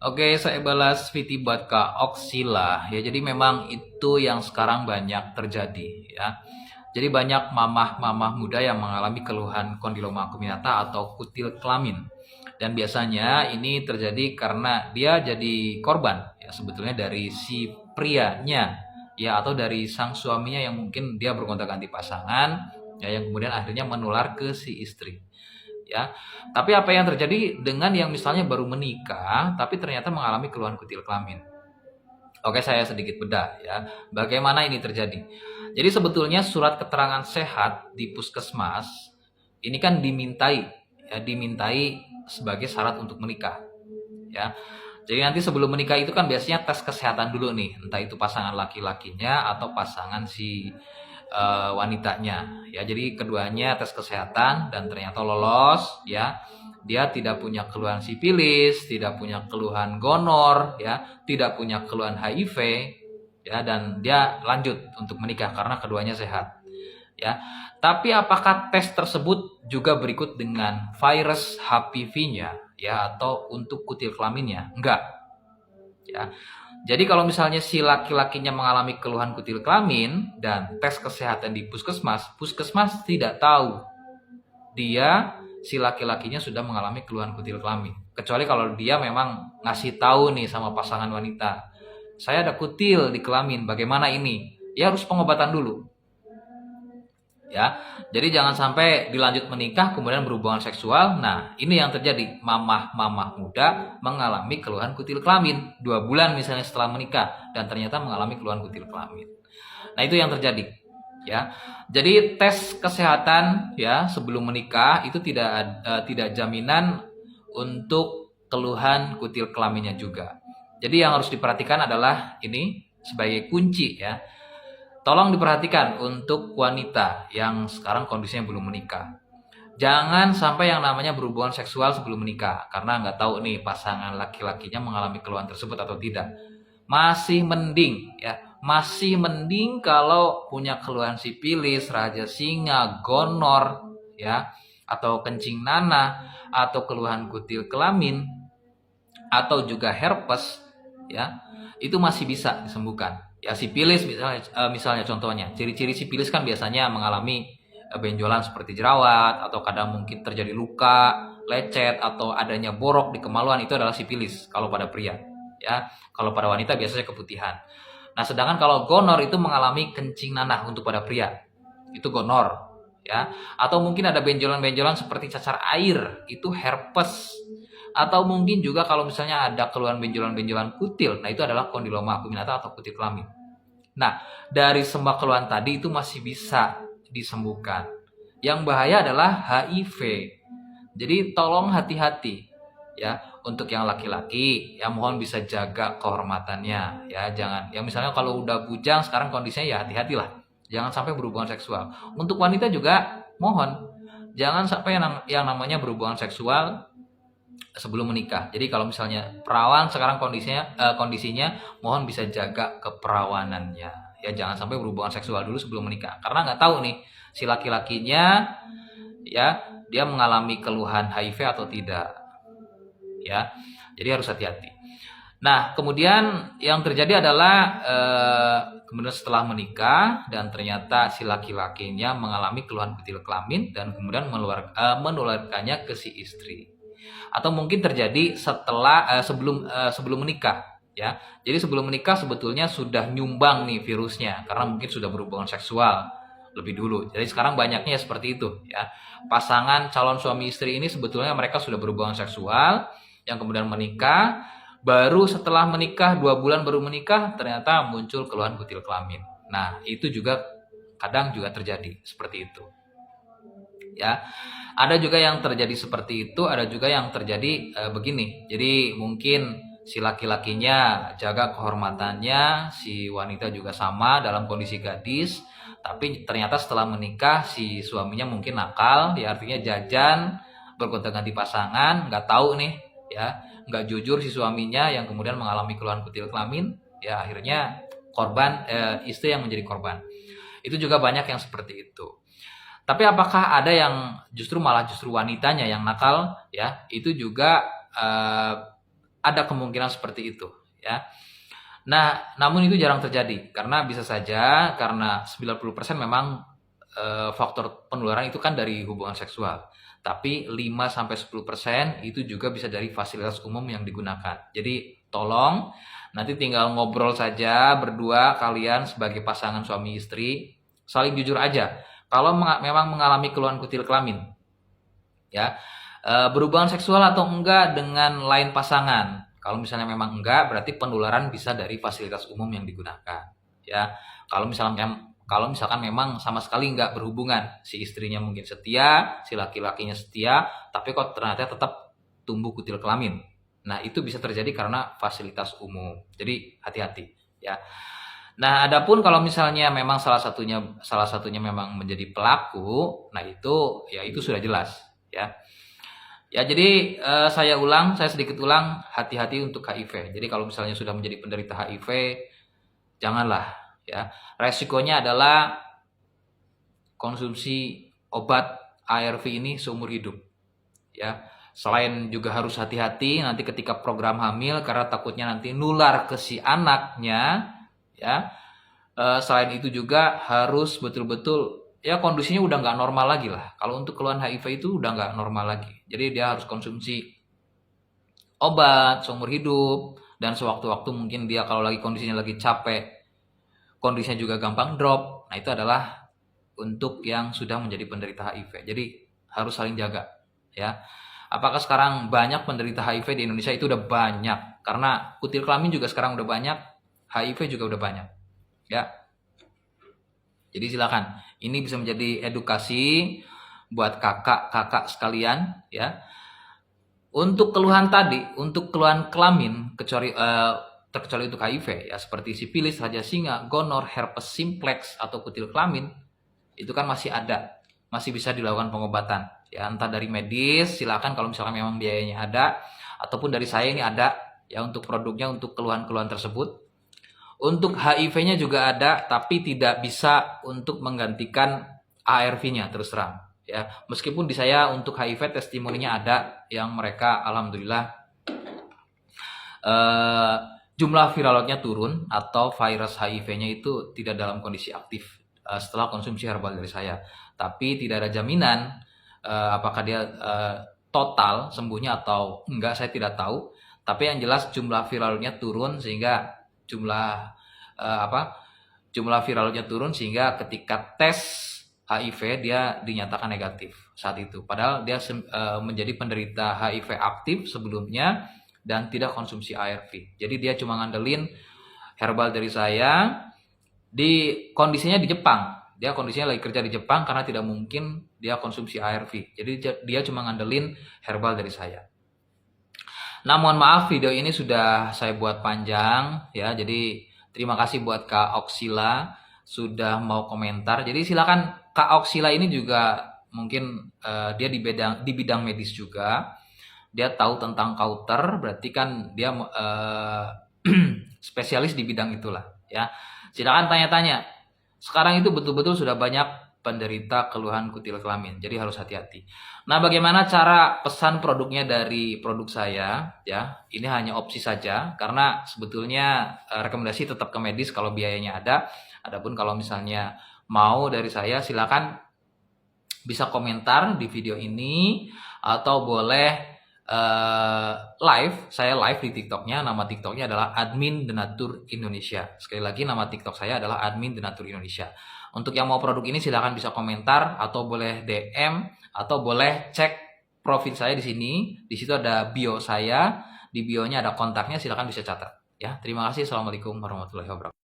Oke, saya balas VT Batka Oxila ya. Jadi memang itu yang sekarang banyak terjadi ya. Jadi banyak mamah-mamah muda yang mengalami keluhan kondiloma acuminata atau kutil kelamin. Dan biasanya ini terjadi karena dia jadi korban ya sebetulnya dari si prianya ya atau dari sang suaminya yang mungkin dia bergonta-ganti pasangan ya yang kemudian akhirnya menular ke si istri ya. Tapi apa yang terjadi dengan yang misalnya baru menikah tapi ternyata mengalami keluhan kutil kelamin? Oke, saya sedikit bedah ya. Bagaimana ini terjadi? Jadi sebetulnya surat keterangan sehat di puskesmas ini kan dimintai sebagai syarat untuk menikah ya. Jadi nanti sebelum menikah itu kan biasanya tes kesehatan dulu nih, entah itu pasangan laki-lakinya atau pasangan si wanitanya ya. Jadi keduanya tes kesehatan dan ternyata lolos ya. Dia tidak punya keluhan sipilis, tidak punya keluhan gonor ya, tidak punya keluhan HIV ya, dan dia lanjut untuk menikah karena keduanya sehat ya. Tapi apakah tes tersebut juga berikut dengan virus HPV-nya ya atau untuk kutil kelaminnya? Enggak ya. Jadi kalau misalnya si laki-lakinya mengalami keluhan kutil kelamin dan tes kesehatan di puskesmas, puskesmas tidak tahu dia si laki-lakinya sudah mengalami keluhan kutil kelamin. Kecuali kalau dia memang ngasih tahu nih sama pasangan wanita, saya ada kutil di kelamin, bagaimana ini? Ya harus pengobatan dulu ya. Jadi jangan sampai dilanjut menikah kemudian berhubungan seksual. Nah, ini yang terjadi. Mamah-mamah muda mengalami keluhan kutil kelamin 2 bulan misalnya setelah menikah dan ternyata mengalami keluhan kutil kelamin. Nah, itu yang terjadi ya. Jadi tes kesehatan ya sebelum menikah itu tidak jaminan untuk keluhan kutil kelaminnya juga. Jadi yang harus diperhatikan adalah ini sebagai kunci ya. Tolong diperhatikan untuk wanita yang sekarang kondisinya belum menikah. Jangan sampai yang namanya berhubungan seksual sebelum menikah, karena nggak tahu nih pasangan laki-lakinya mengalami keluhan tersebut atau tidak. Masih mending ya, masih mending kalau punya keluhan sipilis, raja singa, gonor ya, atau kencing nanah, atau keluhan kutil kelamin, atau juga herpes ya, itu masih bisa disembuhkan. Ya sipilis misalnya contohnya, ciri-ciri sipilis kan biasanya mengalami benjolan seperti jerawat atau kadang mungkin terjadi luka, lecet atau adanya borok di kemaluan, itu adalah sipilis kalau pada pria ya. Kalau pada wanita biasanya keputihan. Nah, sedangkan kalau gonor itu mengalami kencing nanah untuk pada pria. Itu gonor ya. Atau mungkin ada benjolan-benjolan seperti cacar air, itu herpes. Atau mungkin juga kalau misalnya ada keluhan benjolan-benjolan kutil, nah itu adalah kondiloma acuminata atau kutil kelamin. Nah, dari semua keluhan tadi itu masih bisa disembuhkan. Yang bahaya adalah HIV. Jadi tolong hati-hati ya untuk yang laki-laki ya, mohon bisa jaga kehormatannya ya. Jangan ya misalnya kalau udah bujang sekarang kondisinya ya hati-hatilah. Jangan sampai berhubungan seksual. Untuk wanita juga mohon jangan sampai yang namanya berhubungan seksual sebelum menikah. Jadi kalau misalnya perawan sekarang kondisinya mohon bisa jaga keperawanannya. Ya jangan sampai berhubungan seksual dulu sebelum menikah. Karena nggak tahu nih si laki-lakinya ya dia mengalami keluhan HIV atau tidak. Ya. Jadi harus hati-hati. Nah, kemudian yang terjadi adalah kemudian setelah menikah dan ternyata si laki-lakinya mengalami keluhan kutil kelamin dan kemudian menularkannya ke si istri. Atau mungkin terjadi setelah sebelum menikah ya. Jadi sebelum menikah sebetulnya sudah nyumbang nih virusnya karena mungkin sudah berhubungan seksual lebih dulu. Jadi sekarang banyaknya seperti itu ya. Pasangan calon suami istri ini sebetulnya mereka sudah berhubungan seksual yang kemudian menikah, baru setelah menikah 2 bulan baru menikah ternyata muncul keluhan kutil kelamin. Nah, itu juga kadang juga terjadi seperti itu ya. Ada juga yang terjadi seperti itu, ada juga yang terjadi begini. Jadi mungkin si laki-lakinya jaga kehormatannya, si wanita juga sama dalam kondisi gadis, tapi ternyata setelah menikah si suaminya mungkin nakal, ya artinya jajan, bergonta-ganti pasangan, nggak tahu nih ya, nggak jujur si suaminya yang kemudian mengalami keluhan kutil kelamin, ya akhirnya korban istri yang menjadi korban. Itu juga banyak yang seperti itu. Tapi apakah ada yang justru wanitanya yang nakal ya? Itu juga ada kemungkinan seperti itu ya. Nah, namun itu jarang terjadi karena bisa saja karena 90% memang faktor penularan itu kan dari hubungan seksual. Tapi 5-10% itu juga bisa dari fasilitas umum yang digunakan. Jadi tolong nanti tinggal ngobrol saja berdua kalian sebagai pasangan suami istri, saling jujur aja. Kalau memang mengalami keluhan kutil kelamin, ya berhubungan seksual atau enggak dengan lain pasangan. Kalau misalnya memang enggak, berarti penularan bisa dari fasilitas umum yang digunakan. Ya, kalau misalkan memang sama sekali enggak berhubungan, si istrinya mungkin setia, si laki-lakinya setia, tapi kok ternyata tetap tumbuh kutil kelamin. Nah, itu bisa terjadi karena fasilitas umum. Jadi hati-hati, ya. Nah, adapun kalau misalnya memang salah satunya memang menjadi pelaku, nah itu sudah jelas, ya. Ya, jadi saya sedikit ulang, hati-hati untuk HIV. Jadi kalau misalnya sudah menjadi penderita HIV, janganlah ya. Resikonya adalah konsumsi obat ARV ini seumur hidup. Ya. Selain juga harus hati-hati nanti ketika program hamil karena takutnya nanti nular ke si anaknya, ya. Selain itu juga harus betul-betul ya kondisinya udah nggak normal lagi lah. Kalau untuk keluhan HIV itu udah nggak normal lagi. Jadi dia harus konsumsi obat seumur hidup dan sewaktu-waktu mungkin dia kalau lagi kondisinya lagi capek, kondisinya juga gampang drop. Nah, itu adalah untuk yang sudah menjadi penderita HIV. Jadi harus saling jaga, ya. Apakah sekarang banyak penderita HIV di Indonesia? Itu udah banyak. Karena kutil kelamin juga sekarang udah banyak, HIV juga udah banyak. Ya. Jadi silakan. Ini bisa menjadi edukasi buat kakak-kakak sekalian ya. Untuk keluhan tadi, untuk keluhan kelamin terkecuali untuk HIV ya seperti sipilis, raja singa, gonor, herpes simplex atau kutil kelamin itu kan masih ada, masih bisa dilakukan pengobatan ya entah dari medis, silakan kalau misalkan memang biayanya ada ataupun dari saya ini ada ya untuk produknya untuk keluhan-keluhan tersebut. Untuk HIV-nya juga ada, tapi tidak bisa untuk menggantikan ARV-nya terus terang. Ya, meskipun di saya untuk HIV testimoninya ada yang mereka alhamdulillah jumlah viral load-nya turun atau virus HIV-nya itu tidak dalam kondisi aktif setelah konsumsi herbal dari saya. Tapi tidak ada jaminan apakah dia total sembuhnya atau enggak, saya tidak tahu. Tapi yang jelas jumlah viral load-nya turun sehingga jumlah viralnya turun sehingga ketika tes HIV dia dinyatakan negatif saat itu. Padahal dia menjadi penderita HIV aktif sebelumnya dan tidak konsumsi ARV. Jadi dia cuma ngandelin herbal dari saya di kondisinya di Jepang. Dia kondisinya lagi kerja di Jepang karena tidak mungkin dia konsumsi ARV. Jadi dia cuma ngandelin herbal dari saya. Nah, mohon maaf video ini sudah saya buat panjang ya. Jadi terima kasih buat Kak Oksila sudah mau komentar. Jadi silakan Kak Oksila ini juga mungkin dia di bidang medis juga. Dia tahu tentang kauter, berarti kan dia spesialis di bidang itulah ya. Silakan tanya-tanya. Sekarang itu betul-betul sudah banyak penderita keluhan kutil kelamin. Jadi harus hati-hati. Nah, bagaimana cara pesan produknya dari produk saya? Ya, ini hanya opsi saja karena sebetulnya rekomendasi tetap ke medis kalau biayanya ada. Adapun kalau misalnya mau dari saya, silakan bisa komentar di video ini atau boleh live. Saya live di TikToknya. Nama TikToknya adalah Admin Denatur Indonesia. Sekali lagi nama TikTok saya adalah Admin Denatur Indonesia. Untuk yang mau produk ini silakan bisa komentar atau boleh DM atau boleh cek profil saya di sini. Di situ ada bio saya, di bionya ada kontaknya, silakan bisa catat. Ya, terima kasih. Assalamualaikum warahmatullahi wabarakatuh.